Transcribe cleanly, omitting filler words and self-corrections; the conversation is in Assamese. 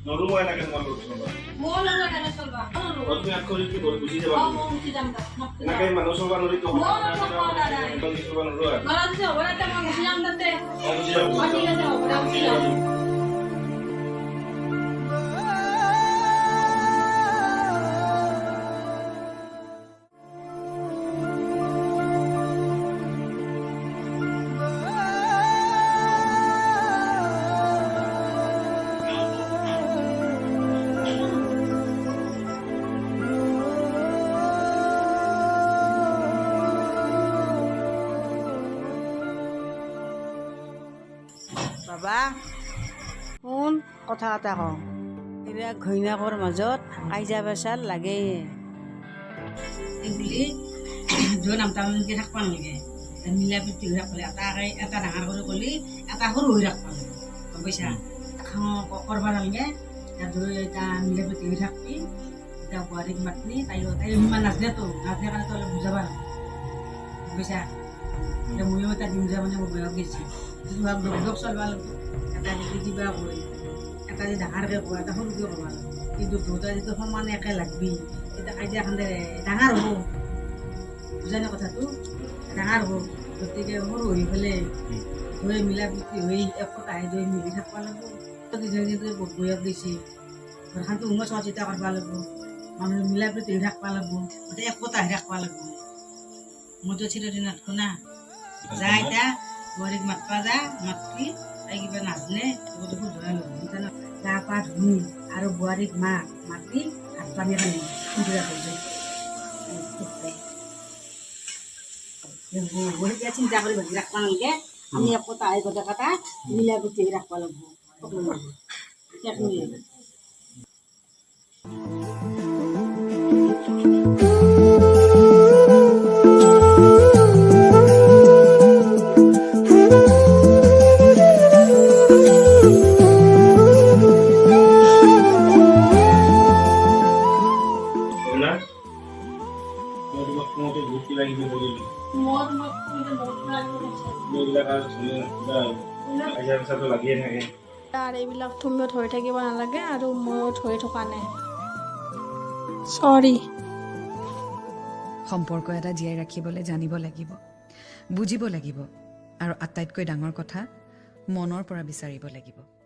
নৰুৱাই লাগে তোমাৰ চলবা তুমি আকৌ যদি বল বুজি যাবা এনেকে মানুহ চলবা নৰি তো বুজি চলবা নৰুৱা বুজি যাবা বাবা শুন কথা এটা কওঁ এতিয়া ঘৈণীয়েকৰ মাজত কাজিয়া পেচাল লাগেই বুলি য'ত নামতামকে থাকিব নালাগে মিলা প্ৰীতি হৈ থাকিলে এটা ডাঙৰ কৰি ক'লি এটা সৰু হৈ থাকিব লাগে গম পাইছা কৰিব নালাগে এটা মিলা প্ৰীতি হৈ থাকবি এতিয়া বোৱাৰীক মাতনি তাই ইমান নাজনেতো নাজনে কাৰণে তই অলপ বুজাবা লাগে গম পাইছা এতিয়া ময়ো এটা দিন যোৱা মানে মোৰ বয়স গেছি দৰৱ চলবা লাগিব এটা যদি কিবা কয় এটা যদি ডাঙৰকৈ কয় এটা সৰুকৈ ক'ব লাগিব কিন্তু দুটা যিটো সমানে একে লাগবি তেতিয়া কাজিয়া খান্দে ডাঙৰ হ'ব বুজানে কথাটো ডাঙৰ হ'ব গতিকে সৰু হৈ পেলাই হৈ মিলা প্ৰীতি হৈ একতা আহি লৈ মিলি থাকিব লাগিব বহুত বয়স দিছে ঘৰখনটো উন্নত চোৱা চিতা কৰিব লাগিব মানুহ মিলা প্ৰীতি হৈ থাকিব লাগিব গোটেই একতা হৈ থাকিব লাগিব মইতো চিৰদিনত শুনা যা এতিয়া বোৱাৰীক মাতবা যা মাতবি তাই কিবা নাজনে শুধৰাই ল'ব গা পা ধুই আৰু বোৱাৰীক মাতবি ভাত পানী খালি সুবিধা কৰি চিন্তা কৰি ভাবি ৰাখিব নালাগে আমি একতা আহি গোটেই কটা মিলা প্ৰীতি হৈ ৰাখিব লাগিব তাৰ এইবিলাক তুমিও ধৰি থাকিব নালাগে আৰু ময়ো ধৰি থকা নাই চৰি সম্পৰ্ক এটা জীয়াই ৰাখিবলৈ জানিব লাগিব বুজিব লাগিব আৰু আটাইতকৈ ডাঙৰ কথা মনৰ পৰা বিচাৰিব লাগিব